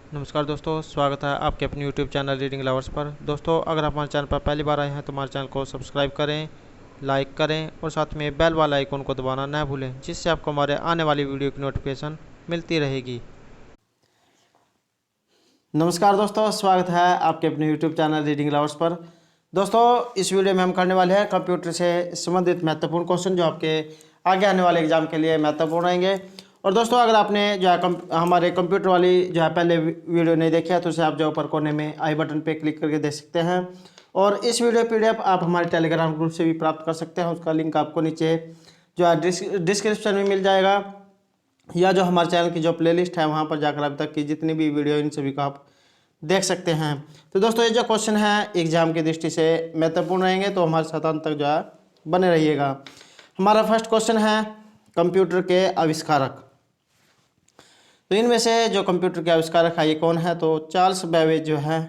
नमस्कार दोस्तों, स्वागत है आपके अपने YouTube चैनल रीडिंग लवर्स पर। दोस्तों, अगर आप हमारे चैनल पर पहली बार आए हैं तो हमारे चैनल को सब्सक्राइब करें, लाइक करें और साथ में बेल वाला आइकन को दबाना न भूलें, जिससे आपको हमारे आने वाली वीडियो की नोटिफिकेशन मिलती रहेगी। नमस्कार दोस्तों, स्वागत है आपके अपने YouTube चैनल रीडिंग लवर्स पर। दोस्तों, इस वीडियो में हम करने वाले हैं कंप्यूटर से संबंधित महत्वपूर्ण क्वेश्चन जो आपके आगे आने वाले एग्जाम के लिए महत्वपूर्ण रहेंगे। और दोस्तों, अगर आपने जो है हमारे कंप्यूटर वाली जो है पहले वीडियो नहीं देखी है तो उसे आप जो ऊपर कोने में आई बटन पर क्लिक करके देख सकते हैं। और इस वीडियो PDF आप हमारे टेलीग्राम ग्रुप से भी प्राप्त कर सकते हैं। उसका लिंक आपको नीचे जो है डिस्क्रिप्शन में मिल जाएगा, या जो हमारे चैनल की जो प्लेलिस्ट है वहाँ पर जाकर अभी तक की जितनी भी वीडियो इन सभी को आप देख सकते हैं। तो दोस्तों, ये जो क्वेश्चन है एग्जाम की दृष्टि से महत्वपूर्ण रहेंगे, तो हमारे साथ अंत तक जो है बने रहिएगा। हमारा फर्स्ट क्वेश्चन है कंप्यूटर के आविष्कारक। तो इनमें से जो कंप्यूटर के आविष्कारक है ये कौन है? तो चार्ल्स बेबेज जो है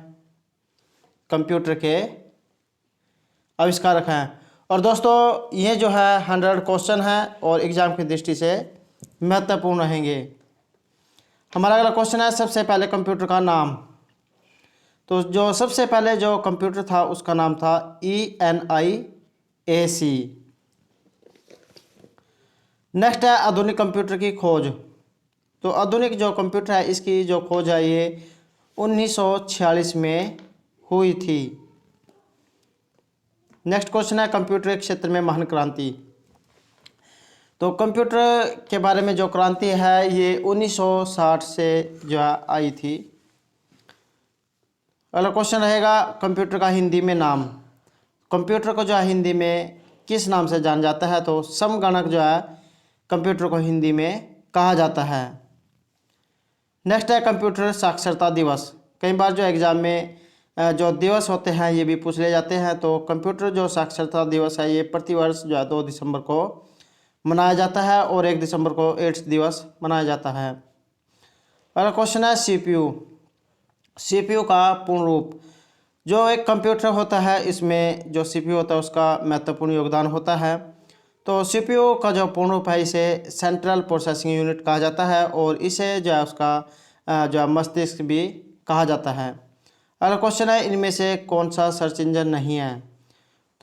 कंप्यूटर के आविष्कारक हैं। और दोस्तों, ये जो है 100 क्वेश्चन है और एग्जाम की दृष्टि से महत्वपूर्ण रहेंगे। हमारा अगला क्वेश्चन है सबसे पहले कंप्यूटर का नाम। तो जो सबसे पहले जो कंप्यूटर था उसका नाम था ENIAC। नेक्स्ट है आधुनिक कंप्यूटर की खोज। तो आधुनिक जो कंप्यूटर है इसकी जो खोज है ये 1946 में हुई थी। नेक्स्ट क्वेश्चन है कंप्यूटर के क्षेत्र में महान क्रांति। तो कंप्यूटर के बारे में जो क्रांति है ये 1960 से जो आई थी। अगला क्वेश्चन रहेगा कंप्यूटर का हिंदी में नाम। कंप्यूटर को जो है हिंदी में किस नाम से जाना जाता है? तो समगणक जो है कंप्यूटर को हिंदी में कहा जाता है। नेक्स्ट है कंप्यूटर साक्षरता दिवस। कई बार जो एग्जाम में जो दिवस होते हैं ये भी पूछ ले जाते हैं। तो कंप्यूटर जो साक्षरता दिवस है ये प्रतिवर्ष जो है 2 दिसंबर को मनाया जाता है और 1 दिसंबर को एड्स दिवस मनाया जाता है। अगला क्वेश्चन है CPU का पूर्ण रूप। जो एक कंप्यूटर होता है इसमें जो CPU होता है उसका महत्वपूर्ण योगदान होता है। तो CPU का जो पूर्ण रूप है इसे सेंट्रल प्रोसेसिंग यूनिट कहा जाता है और इसे जो है उसका जो है मस्तिष्क भी कहा जाता है। अगला क्वेश्चन है इनमें से कौन सा सर्च इंजन नहीं है?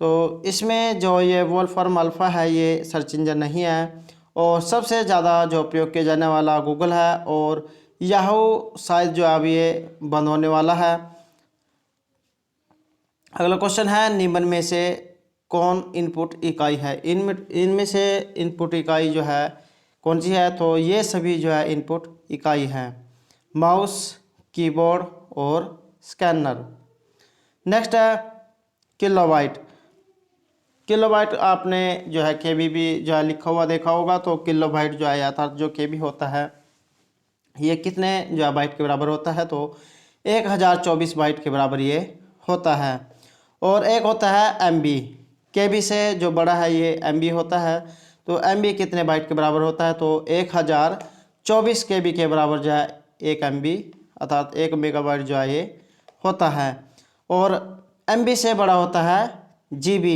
तो इसमें जो ये वोल्फ्राम अल्फ़ा है ये सर्च इंजन नहीं है और सबसे ज़्यादा जो उपयोग किया जाने वाला गूगल है और याहू शायद जो अब ये बंद होने वाला है। अगला क्वेश्चन है निम्न में से कौन इनपुट इकाई है? इनमें से इनपुट इकाई जो है कौन सी है? तो ये सभी जो है इनपुट इकाई है, माउस, कीबोर्ड और स्कैनर। नेक्स्ट है किलोबाइट। किलोबाइट आपने जो है केबी जो है लिखा हुआ देखा होगा। तो किलोबाइट जो है अर्थात जो केबी होता है ये कितने जो है बाइट के बराबर होता है? तो 1024 बाइट के बराबर ये होता है। और एक होता है MB। केबी से जो बड़ा है ये MB होता है। तो MB कितने बाइट के बराबर होता है? तो 1024 केबी के बराबर जो है 1 MB अर्थात 1 मेगाबाइट जो है ये होता है। और MB से बड़ा होता है GB।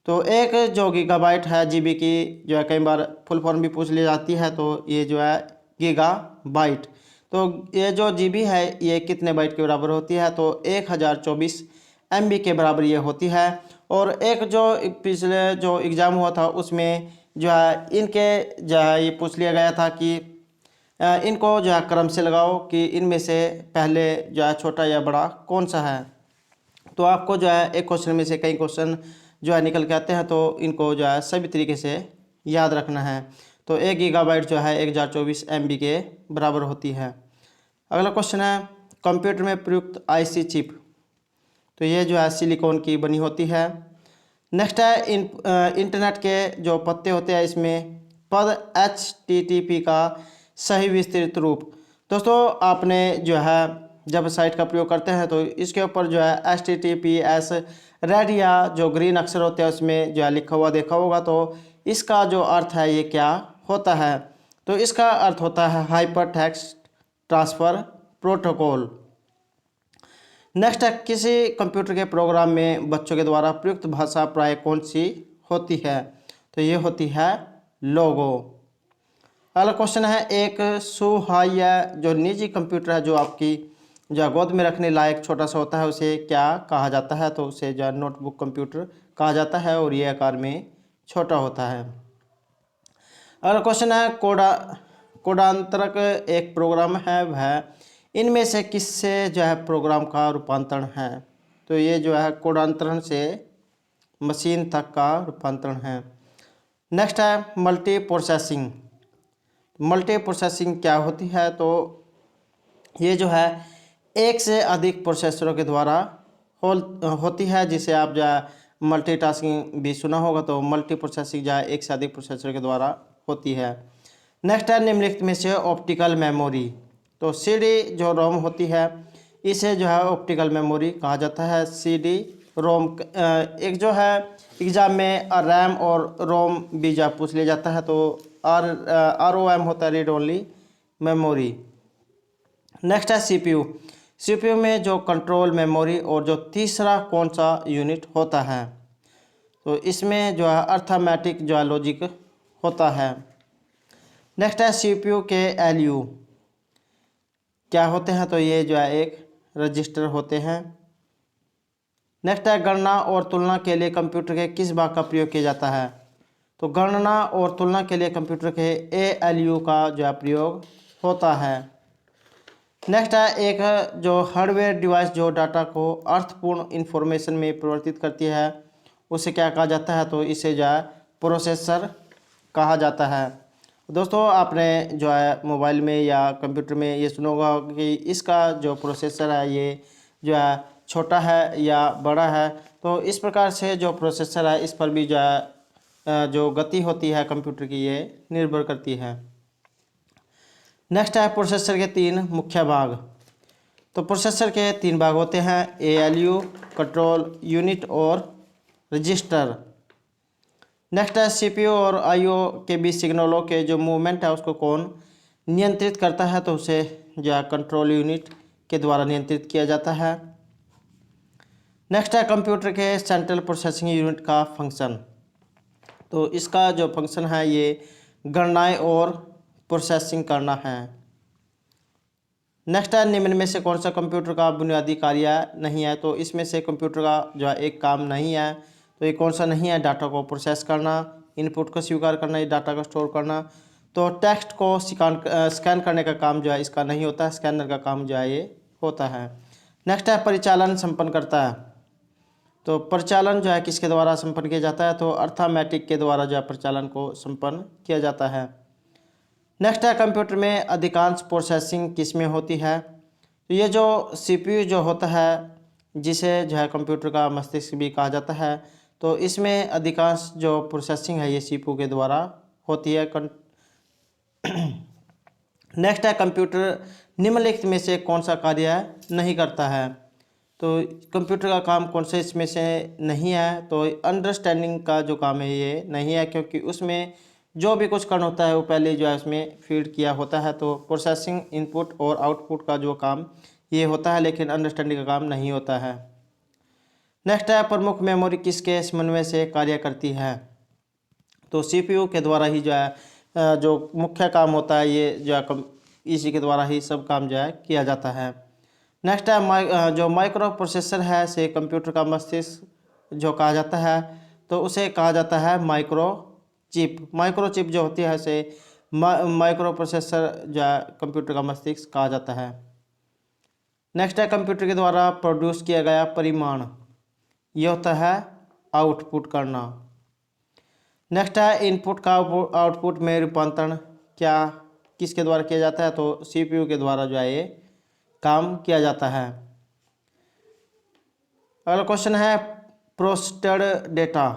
तो एक जो गीगाबाइट है GB की जो है कई बार फुल फॉर्म भी पूछ ली जाती है। तो ये जो है गीगाबाइट। तो ये जो GB है ये कितने बाइट के बराबर होती है? तो 1024 MB के बराबर ये होती है। और एक जो पिछले जो एग्ज़ाम हुआ था उसमें जो है इनके जो है ये पूछ लिया गया था कि इनको जो है क्रम से लगाओ कि इनमें से पहले जो है छोटा या बड़ा कौन सा है। तो आपको जो है एक क्वेश्चन में से कई क्वेश्चन जो है निकल के आते हैं, तो इनको जो है सभी तरीके से याद रखना है। तो 1 गीगाबाइट जो है 1024 MB के बराबर होती है। अगला क्वेश्चन है कंप्यूटर में प्रयुक्त IC चिप। तो ये जो है सिलिकॉन की बनी होती है। नेक्स्ट है इंटरनेट के जो पत्ते होते हैं इसमें पद HTTP का सही विस्तृत रूप। दोस्तों, आपने जो है जब साइट का प्रयोग करते हैं तो इसके ऊपर जो है HTTPS रेड या जो ग्रीन अक्षर होते हैं उसमें जो है लिखा हुआ देखा होगा। तो इसका जो अर्थ है ये क्या होता है? तो इसका अर्थ होता है hyper text transfer protocol. Next है किसी कंप्यूटर के प्रोग्राम में बच्चों के द्वारा प्रयुक्त भाषा प्राय कौन सी होती है? तो ये होती है लोगो। अगला क्वेश्चन है, एक सुहाया जो निजी कंप्यूटर है जो आपकी जो गोद में रखने लायक छोटा सा होता है उसे क्या कहा जाता है? तो उसे जो नोटबुक कंप्यूटर कहा जाता है और ये आकार में छोटा होता है। अगला क्वेश्चन है, कोडांतरक एक प्रोग्राम है, वह इनमें से किससे जो है प्रोग्राम का रूपांतरण है? तो ये जो है कोडांतरण से मशीन तक का रूपांतरण है। नेक्स्ट है मल्टी प्रोसेसिंग। मल्टी प्रोसेसिंग क्या होती है? तो ये जो है एक से अधिक प्रोसेसरों के द्वारा होती है, जिसे आप जो है मल्टीटास्किंग भी सुना होगा। तो मल्टी प्रोसेसिंग जो है एक से अधिक प्रोसेसरों के द्वारा होती है। नेक्स्ट है निम्नलिखित में से ऑप्टिकल मेमोरी। तो सीडी जो रोम होती है इसे जो है ऑप्टिकल मेमोरी कहा जाता है। सीडी रोम एक जो है एग्जाम में रैम और रोम भी जो पूछ लिया जाता है। तो ROM होता है, रीड ओनली मेमोरी। नेक्स्ट है सीपीयू। सीपीयू में जो कंट्रोल मेमोरी और जो तीसरा कौन सा यूनिट होता है? तो इसमें जो है अर्थमेटिक जो है लॉजिक होता है। नेक्स्ट है सीपीयू के एलयू क्या होते हैं? तो ये जो है एक रजिस्टर होते हैं। नेक्स्ट है गणना और तुलना के लिए कंप्यूटर के किस भाग का प्रयोग किया जाता है? तो गणना और तुलना के लिए कंप्यूटर के ALU का जो है प्रयोग होता है। नेक्स्ट है एक जो हार्डवेयर डिवाइस जो डाटा को अर्थपूर्ण इंफॉर्मेशन में परिवर्तित करती है उसे क्या कहा जाता है? तो इसे जो है प्रोसेसर कहा जाता है। दोस्तों आपने जो है मोबाइल में या कंप्यूटर में ये सुना होगा कि इसका जो प्रोसेसर है ये जो है छोटा है या बड़ा है। तो इस प्रकार से जो प्रोसेसर है इस पर भी जो है जो गति होती है कंप्यूटर की ये निर्भर करती है। नेक्स्ट है प्रोसेसर के 3 मुख्य भाग। तो प्रोसेसर के 3 भाग होते हैं, ALU, कंट्रोल यूनिट और रजिस्टर। नेक्स्ट है CPU और IO के बीच सिग्नलों के जो मूवमेंट है उसको कौन नियंत्रित करता है? तो उसे जो है कंट्रोल यूनिट के द्वारा नियंत्रित किया जाता है। नेक्स्ट है कंप्यूटर के सेंट्रल प्रोसेसिंग यूनिट का फंक्शन। तो इसका जो फंक्शन है ये गणनाएं और प्रोसेसिंग करना है। नेक्स्ट है निम्न में से कौन सा कंप्यूटर का बुनियादी कार्य नहीं है? तो इसमें से कंप्यूटर का जो है एक काम नहीं है। तो ये कौन सा नहीं है? डाटा को प्रोसेस करना, इनपुट को स्वीकार करना, ये डाटा को स्टोर करना। तो टेक्स्ट को स्कैन करने का काम जो है इसका नहीं होता है, स्कैनर का काम जो है ये होता है। नेक्स्ट है परिचालन संपन्न करता है। तो परिचालन जो है किसके द्वारा संपन्न किया जाता है? तो अर्थमेटिक के द्वारा जो है परिचालन को संपन्न किया जाता है। नेक्स्ट है कंप्यूटर में अधिकांश प्रोसेसिंग किस में होती है? तो ये जो CPU जो होता है जिसे जो है कंप्यूटर का मस्तिष्क भी कहा जाता है, तो इसमें अधिकांश जो प्रोसेसिंग है ये CPU के द्वारा होती है। नेक्स्ट है कंप्यूटर निम्नलिखित में से कौन सा कार्य नहीं करता है? तो कंप्यूटर का काम कौन से इसमें से नहीं है? तो अंडरस्टैंडिंग का जो काम है ये नहीं है, क्योंकि उसमें जो भी कुछ करना होता है वो पहले जो है उसमें फीड किया होता है। तो प्रोसेसिंग इनपुट और आउटपुट का जो काम ये होता है, लेकिन अंडरस्टैंडिंग का काम नहीं होता है। नेक्स्ट है प्रमुख मेमोरी किसके समन्वय से कार्य करती है? तो CPU के द्वारा ही जो है जो मुख्य काम होता है ये जो है इसी के द्वारा ही सब काम जो है किया जाता है। नेक्स्ट है जो माइक्रो प्रोसेसर है से कंप्यूटर का मस्तिष्क जो कहा जाता है, तो उसे कहा जाता है माइक्रो चिप। माइक्रो चिप जो होती है से माइक्रो प्रोसेसर जो है कंप्यूटर का मस्तिष्क कहा जाता है। नेक्स्ट है कंप्यूटर के द्वारा प्रोड्यूस किया गया परिमाण, ये होता है आउटपुट करना। नेक्स्ट है इनपुट का आउटपुट में रूपांतरण क्या किसके द्वारा किया जाता है? तो CPU के द्वारा जो है ये काम किया जाता है। अगला क्वेश्चन है प्रोसेस्ड डेटा,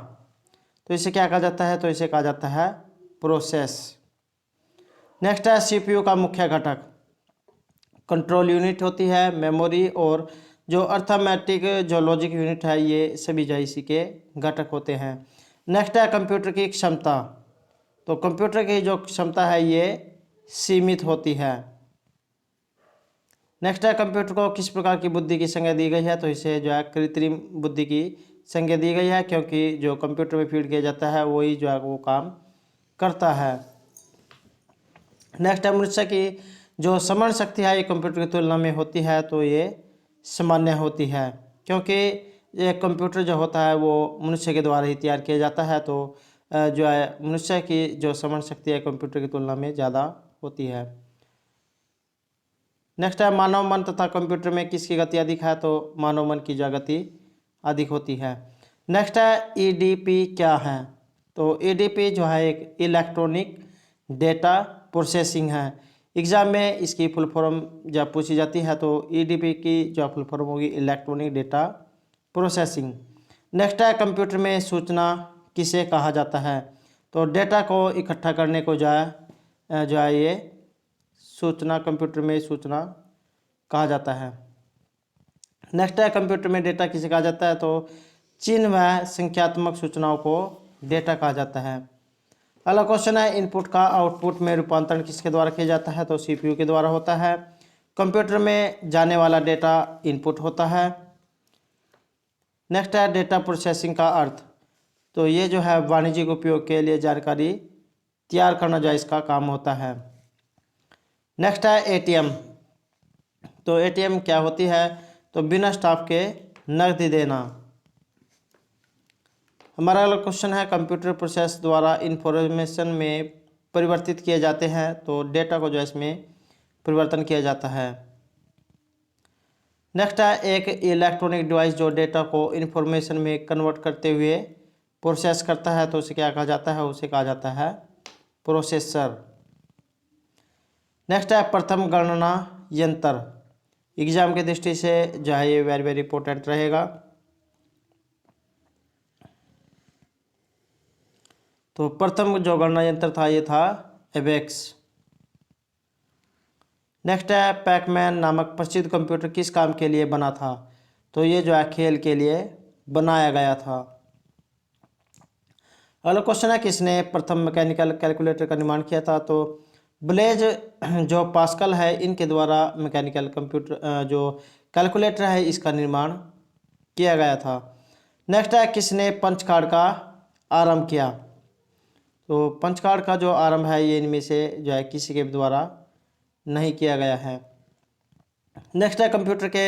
तो इसे क्या कहा जाता है? तो इसे कहा जाता है प्रोसेस। नेक्स्ट है CPU का मुख्य घटक, कंट्रोल यूनिट होती है, मेमोरी और जो अर्थमेटिक जो लॉजिक यूनिट है ये सभी जो इसी के घटक होते हैं। नेक्स्ट है कंप्यूटर की क्षमता, तो कंप्यूटर की जो क्षमता है ये सीमित होती है। नेक्स्ट है कंप्यूटर को किस प्रकार की बुद्धि की संज्ञा दी गई है? तो इसे जो है कृत्रिम बुद्धि की संज्ञा दी गई है, क्योंकि जो कंप्यूटर में फीड किया जाता है वही जो है वो काम करता है। नेक्स्ट है मनुष्य की जो स्मरण शक्ति है ये कंप्यूटर की तुलना में होती है तो ये सामान्य होती है, क्योंकि ये कंप्यूटर जो होता है वो मनुष्य के द्वारा ही तैयार किया जाता है। तो जो है मनुष्य की जो स्मरण शक्ति है कंप्यूटर की तुलना में ज़्यादा होती है। नेक्स्ट है मानव मन तथा कंप्यूटर में किसकी गति अधिक है, तो मानव मन की जो गति अधिक होती है। नेक्स्ट है ईडीपी क्या है, तो ईडीपी जो है एक इलेक्ट्रॉनिक डेटा प्रोसेसिंग है। एग्जाम में इसकी फुल फॉर्म जब पूछी जाती है तो ईडीपी की जो फुल फॉर्म होगी इलेक्ट्रॉनिक डेटा प्रोसेसिंग। नेक्स्ट है कंप्यूटर में सूचना किसे कहा जाता है, तो डेटा को इकट्ठा करने को जो है ये सूचना, कंप्यूटर में सूचना कहा जाता है। नेक्स्ट है कंप्यूटर में डेटा किसे कहा जाता है, तो चिन्ह व संख्यात्मक सूचनाओं को डेटा कहा जाता है। अगला क्वेश्चन है इनपुट का आउटपुट में रूपांतरण किसके द्वारा किया जाता है, तो सीपीयू के द्वारा होता है। कंप्यूटर में जाने वाला डेटा इनपुट होता है। नेक्स्ट है डेटा प्रोसेसिंग का अर्थ, तो ये जो है वाणिज्यिक उपयोग के लिए जानकारी तैयार करना जो इसका काम होता है। नेक्स्ट है एटीएम, तो एटीएम क्या होती है, तो बिना स्टाफ के नकदी देना। हमारा अगला क्वेश्चन है कंप्यूटर प्रोसेस द्वारा इंफॉर्मेशन में परिवर्तित किए जाते हैं, तो डेटा को जो इसमें परिवर्तन किया जाता है। नेक्स्ट है एक इलेक्ट्रॉनिक डिवाइस जो डेटा को इंफॉर्मेशन में कन्वर्ट करते हुए प्रोसेस करता है, तो उसे क्या कहा जाता है, उसे कहा जाता है प्रोसेसर। नेक्स्ट है प्रथम गणना यंत्र, एग्जाम की दृष्टि से जो है ये वेरी वेरी इंपॉर्टेंट रहेगा। तो प्रथम जो गणना यंत्र था ये था एबेक्स। नेक्स्ट है पैकमैन नामक प्रसिद्ध कंप्यूटर किस काम के लिए बना था, तो ये जो है खेल के लिए बनाया गया था। अगला क्वेश्चन है किसने प्रथम मैकेनिकल कैलकुलेटर का निर्माण किया था, तो ब्लेज जो पास्कल है इनके द्वारा मैकेनिकल कंप्यूटर जो कैलकुलेटर है इसका निर्माण किया गया था। नेक्स्ट है किसने पंच कार्ड का आरंभ किया, तो पंच कार्ड का जो आरंभ है ये इनमें से जो है किसी के द्वारा नहीं किया गया है। नेक्स्ट है कंप्यूटर के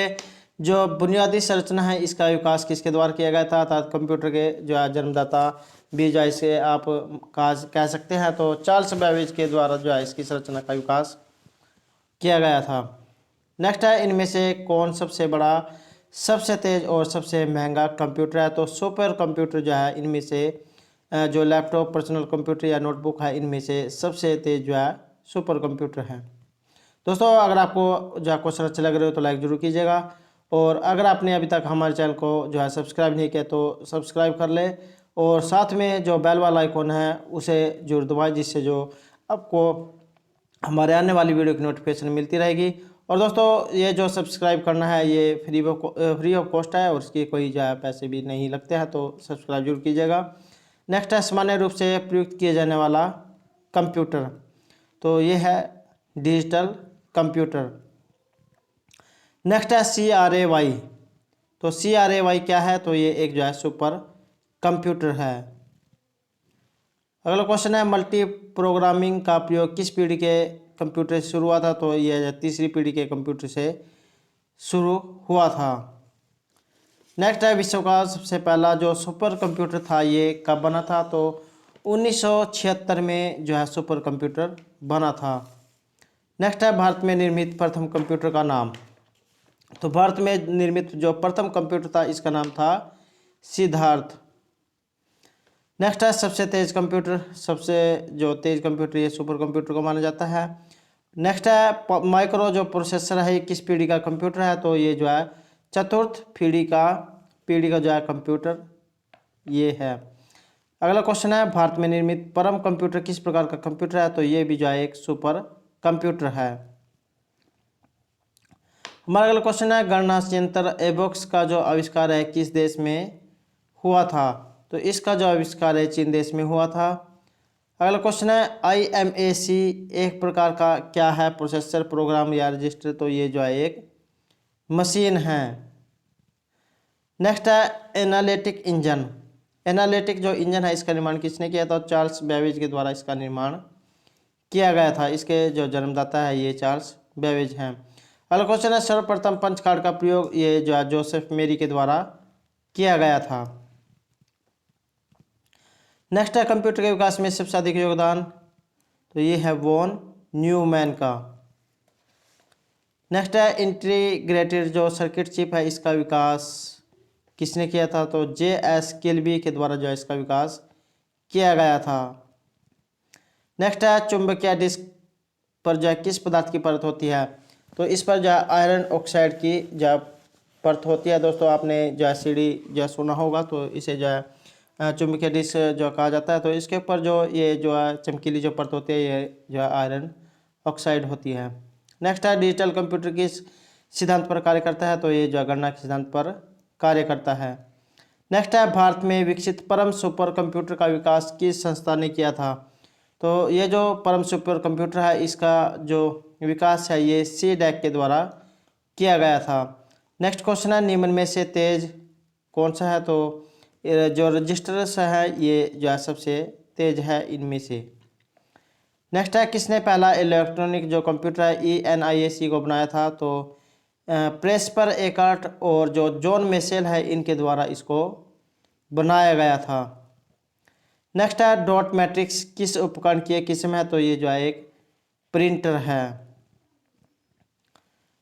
जो बुनियादी संरचना है इसका विकास किसके द्वारा किया गया था, अर्थात कंप्यूटर के जो है जन्मदाता भी जो है इसे आप कह सकते हैं, तो चार्ल्स बेबेज के द्वारा जो है इसकी संरचना का विकास किया गया था। नेक्स्ट है इनमें से कौन सबसे बड़ा, सबसे तेज और सबसे महंगा कंप्यूटर है, तो सुपर कंप्यूटर जो है इनमें से जो लैपटॉप, पर्सनल कंप्यूटर या नोटबुक है इनमें से सबसे तेज जो है सुपर कंप्यूटर है। दोस्तों अगर आपको जो है क्वेश्चन अच्छे लग रहे हो तो लाइक जरूर कीजिएगा, और अगर आपने अभी तक हमारे चैनल को जो है सब्सक्राइब नहीं किया तो सब्सक्राइब कर ले, और साथ में जो बेल वाला आइकॉन है उसे जरूर दबाएं, जिससे जो आपको हमारे आने वाली वीडियो की नोटिफिकेशन मिलती रहेगी। और दोस्तों ये जो सब्सक्राइब करना है ये फ्री ऑफ कॉस्ट है, और इसकी कोई जो है पैसे भी नहीं लगते हैं, तो सब्सक्राइब जरूर कीजिएगा। नेक्स्ट है सामान्य रूप से प्रयुक्त किए जाने वाला कंप्यूटर, तो ये है डिजिटल कंप्यूटर। नेक्स्ट है CRAY, तो CRAY क्या है, तो ये एक जो है सुपर कंप्यूटर है। अगला क्वेश्चन है मल्टी प्रोग्रामिंग का प्रयोग किस पीढ़ी के कंप्यूटर से शुरू हुआ था, तो ये तीसरी पीढ़ी के कंप्यूटर से शुरू हुआ था। नेक्स्ट है विश्व का सबसे पहला जो सुपर कंप्यूटर था ये कब बना था, तो 1976 में जो है सुपर कंप्यूटर बना था। नेक्स्ट है भारत में निर्मित प्रथम कंप्यूटर का नाम, तो भारत में निर्मित जो प्रथम कंप्यूटर था इसका नाम था सिद्धार्थ। नेक्स्ट है सबसे तेज कंप्यूटर, सबसे जो तेज कंप्यूटर ये सुपर कंप्यूटर को माना जाता है। नेक्स्ट है माइक्रो जो प्रोसेसर है ये किस पीढ़ी का कंप्यूटर है, तो ये जो है चतुर्थ पीढ़ी का जो है कंप्यूटर ये है। अगला क्वेश्चन है भारत में निर्मित परम कंप्यूटर किस प्रकार का कंप्यूटर है, तो ये भी जो है एक सुपर कंप्यूटर है। हमारा अगला क्वेश्चन है गणना यंत्र एबॉक्स का जो आविष्कार है किस देश में हुआ था, तो इसका जो आविष्कार है चीन देश में हुआ था। अगला क्वेश्चन है IMAC एक प्रकार का क्या है, प्रोसेसर, प्रोग्राम या रजिस्टर, तो ये जो है एक मशीन है। नेक्स्ट है एनालिटिक इंजन, एनालिटिक जो इंजन है इसका निर्माण किसने किया था, चार्ल्स बेबेज के द्वारा इसका निर्माण किया गया था। इसके जो जन्मदाता है ये चार्ल्स बेबेज हैं। अगला क्वेश्चन है, सर्वप्रथम पंच कार्ड का प्रयोग ये जो है जोसेफ मेरी के द्वारा किया गया था। नेक्स्ट है, कंप्यूटर के विकास में सबसे अधिक योगदान, तो ये है वॉन न्यूमैन का। नेक्स्ट है, इंटीग्रेटेड जो सर्किट चिप है इसका विकास किसने किया था, तो J.S. किल्बी के द्वारा जो है इसका विकास किया गया था। नेक्स्ट है, चुंबकीय डिस्क पर जो है किस पदार्थ की परत होती है, तो इस पर जो है आयरन ऑक्साइड की जो है परत होती है। दोस्तों आपने जो है सीढ़ी जो है सुना होगा, तो इसे जो है चुंबकीय डिस्क जो कहा जाता है। तो इसके ऊपर जो ये जो है चमकीली जो परत होती है ये जो है आयरन ऑक्साइड होती है। नेक्स्ट है, डिजिटल कंप्यूटर किस सिद्धांत पर कार्य करता है, तो ये जो है गणना के सिद्धांत पर कार्य करता है। नेक्स्ट है, भारत में विकसित परम सुपर कंप्यूटर का विकास किस संस्था ने किया था, तो ये जो परम सुपर कंप्यूटर है इसका जो विकास है ये CDAC के द्वारा किया गया था। नेक्स्ट क्वेश्चन है, निम्न में से तेज कौन सा है, तो जो रजिस्टर्स है ये जो है सबसे तेज है इनमें से। नेक्स्ट है, किसने पहला इलेक्ट्रॉनिक जो कंप्यूटर है ENIAC को बनाया था, तो प्रेस्पर एकार्ट और जो जॉन मेसेल है इनके द्वारा इसको बनाया गया था। नेक्स्ट है, डॉट मैट्रिक्स किस उपकरण की एक किस्म है, तो ये जो है एक प्रिंटर है।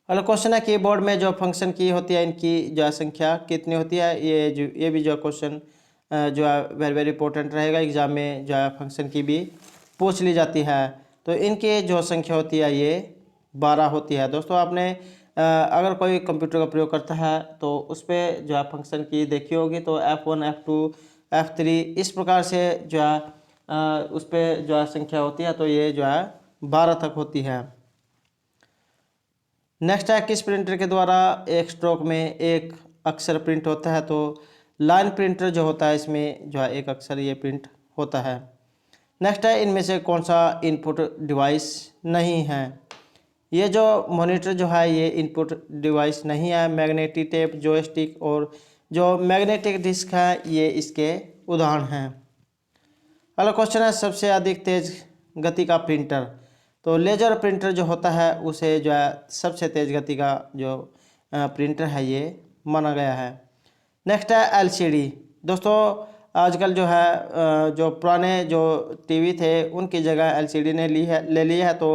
अगला क्वेश्चन है, कीबोर्ड में जो फंक्शन की होती है इनकी जो है संख्या कितनी होती है, ये भी जो क्वेश्चन जो है वेरी वेरी इंपॉर्टेंट रहेगा, एग्जाम में जो है फंक्शन की भी पूछ ली जाती है। तो इनकी जो संख्या होती है ये 12 होती है। दोस्तों आपने अगर कोई कंप्यूटर का प्रयोग करता है तो उस पर जो है फंक्शन की देखी होगी, तो F1 F2 F3 इस प्रकार से जो है उस पर जो है संख्या होती है, तो ये जो है 12 तक होती है। नेक्स्ट है, किस प्रिंटर के द्वारा एक स्ट्रोक में एक अक्षर प्रिंट होता है, तो लाइन प्रिंटर जो होता है इसमें जो है एक अक्षर ये प्रिंट होता है। नेक्स्ट है, इनमें से कौन सा इनपुट डिवाइस नहीं है, ये जो मॉनिटर जो है ये इनपुट डिवाइस नहीं है। मैग्नेटिक टेप, जॉयस्टिक और जो मैग्नेटिक डिस्क है ये इसके उदाहरण हैं। अगला क्वेश्चन है, सबसे अधिक तेज गति का प्रिंटर, तो लेजर प्रिंटर जो होता है उसे जो है सबसे तेज गति का जो प्रिंटर है ये माना गया है। नेक्स्ट है, LCD। दोस्तों आजकल जो है जो पुराने जो टीवी थे उनकी जगह LCD ने ले ली है। तो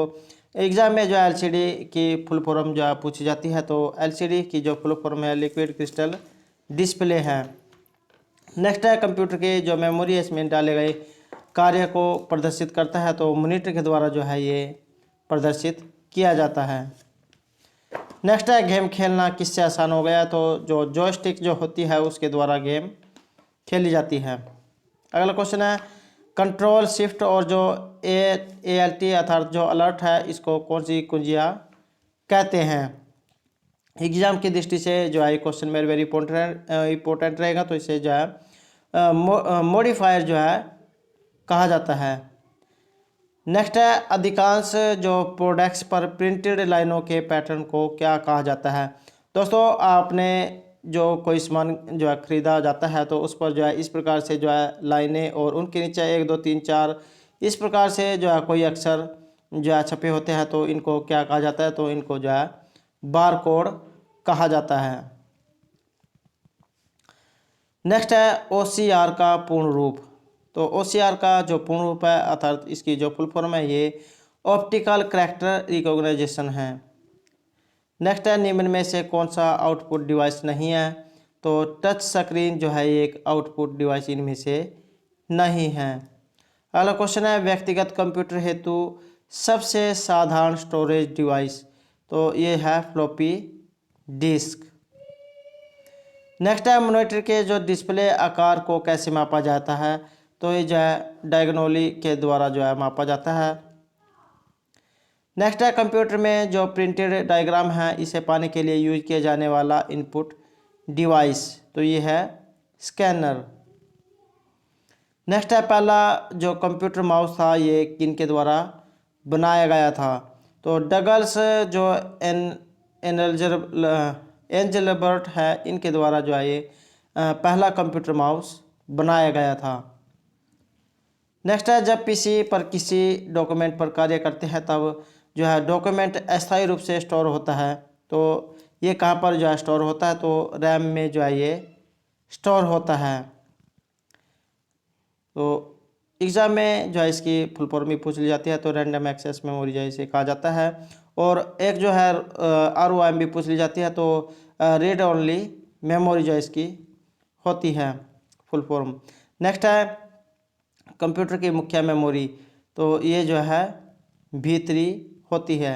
एग्ज़ाम में जो है LCD की फुल फॉर्म जो है पूछी जाती है, तो LCD की जो फुल फॉर्म है लिक्विड क्रिस्टल डिस्प्ले है। नेक्स्ट है, कंप्यूटर की जो मेमोरी है इसमें डाले गए कार्य को प्रदर्शित करता है, तो मॉनिटर के द्वारा जो है ये प्रदर्शित किया जाता है। नेक्स्ट है, गेम खेलना किससे आसान हो गया, तो जो जॉयस्टिक जो होती है उसके द्वारा गेम खेली जाती है। अगला क्वेश्चन है, कंट्रोल शिफ्ट और जो ALT अर्थात जो अलर्ट है इसको कौन सी कुंजियाँ कहते हैं। एग्जाम की दृष्टि से जो है क्वेश्चन मेरे वेरी इंपॉर्टेंट रहेगा, तो इसे जो है मॉडिफायर जो है कहा जाता है। नेक्स्ट है, अधिकांश जो प्रोडक्ट्स पर प्रिंटेड लाइनों के पैटर्न को क्या कहा जाता है। दोस्तों आपने जो कोई सामान जो है खरीदा जाता है तो उस पर जो है इस प्रकार से जो है लाइनें और उनके नीचे 1 2 3 4 इस प्रकार से जो है कोई अक्षर जो है छपे होते हैं, तो इनको क्या कहा जाता है, तो इनको जो है बार कोड कहा जाता है। नेक्स्ट है, OCR का पूर्ण रूप, तो OCR का जो पूर्ण रूप है अर्थात इसकी जो फुल फॉर्म है ये ऑप्टिकल कैरेक्टर रिकॉग्निशन है। नेक्स्ट है, निम्न में से कौन सा आउटपुट डिवाइस नहीं है, तो टच स्क्रीन जो है एक आउटपुट डिवाइस इनमें से नहीं है। अगला क्वेश्चन है, व्यक्तिगत कंप्यूटर हेतु सबसे साधारण स्टोरेज डिवाइस, तो ये है फ्लॉपी डिस्क। नेक्स्ट है, मॉनिटर के जो डिस्प्ले आकार को कैसे मापा जाता है, तो ये जो है डायगोनली के द्वारा जो है मापा जाता है। नेक्स्ट है, कंप्यूटर में जो प्रिंटेड डायग्राम है इसे पाने के लिए यूज किया जाने वाला इनपुट डिवाइस, तो ये है स्कैनर। नेक्स्ट है, पहला जो कंप्यूटर माउस था ये किन के द्वारा बनाया गया था, तो डगल्स जो एंजलबर्ट है इनके द्वारा जो है ये पहला कंप्यूटर माउस बनाया गया था। नेक्स्ट है जब पीसी पर किसी डॉक्यूमेंट पर कार्य करते हैं तब जो है डॉक्यूमेंट अस्थायी रूप से स्टोर होता है। तो ये कहाँ पर जो है स्टोर होता है, तो रैम में जो है ये स्टोर होता है। तो एग्ज़ाम में जो है इसकी फुल फॉर्म भी पूछ ली जाती है, तो रैंडम एक्सेस मेमोरी जो है इसे कहा जाता है। और एक जो है ROM भी पूछ ली जाती है, तो रीड ओनली मेमोरी जो है इसकी होती है फुल फॉर्म। नेक्स्ट है कंप्यूटर की मुख्य मेमोरी, तो ये जो है V3 होती है।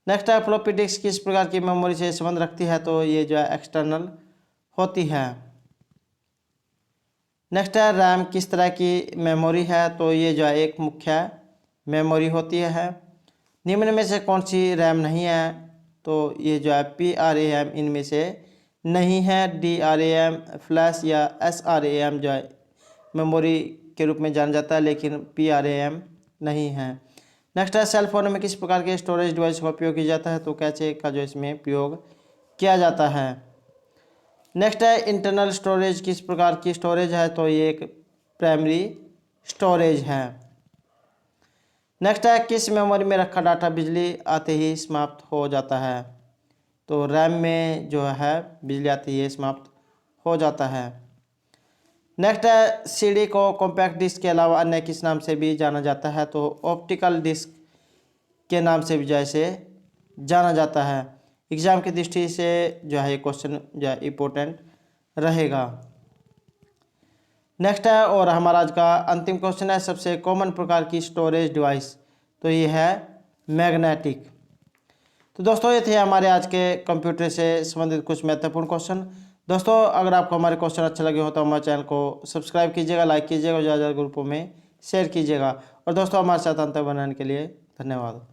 नेक्स्ट है फ्लॉपी डिस्क किस प्रकार की मेमोरी से संबंध रखती है, तो ये जो है एक्सटर्नल होती है। नेक्स्ट है रैम किस तरह की मेमोरी है, तो ये जो है एक मुख्य मेमोरी होती है। निम्न में से कौन सी रैम नहीं है, तो ये जो है PRAM इनमें से नहीं है। DRAM फ्लैश या SRAM जो है मेमोरी के रूप में जाना जाता है, लेकिन PRAM नहीं है। नेक्स्ट है सेल फोन में किस प्रकार के स्टोरेज डिवाइस का उपयोग किया जाता है, तो कैचे का जो इसमें उपयोग किया जाता है। नेक्स्ट है इंटरनल स्टोरेज किस प्रकार की स्टोरेज है, तो ये एक प्राइमरी स्टोरेज है। नेक्स्ट है किस मेमोरी में रखा डाटा बिजली आते ही समाप्त हो जाता है, तो रैम में जो है बिजली आते ही समाप्त हो जाता है। नेक्स्ट है CD को कॉम्पैक्ट डिस्क के अलावा अन्य किस नाम से भी जाना जाता है, तो ऑप्टिकल डिस्क के नाम से भी जैसे जाना जाता है। एग्ज़ाम की दृष्टि से जो है ये क्वेश्चन जो है इम्पोर्टेंट रहेगा। नेक्स्ट है और हमारा आज का अंतिम क्वेश्चन है सबसे कॉमन प्रकार की स्टोरेज डिवाइस, तो ये है मैग्नेटिक। तो दोस्तों ये थे हमारे आज के कंप्यूटर से संबंधित कुछ महत्वपूर्ण क्वेश्चन। दोस्तों अगर आपको हमारे क्वेश्चन अच्छे लगे हो तो हमारे चैनल को सब्सक्राइब कीजिएगा, लाइक कीजिएगा और ज़्यादा ग्रुपों में शेयर कीजिएगा। और दोस्तों हमारे साथ अंतर बनाने के लिए धन्यवाद।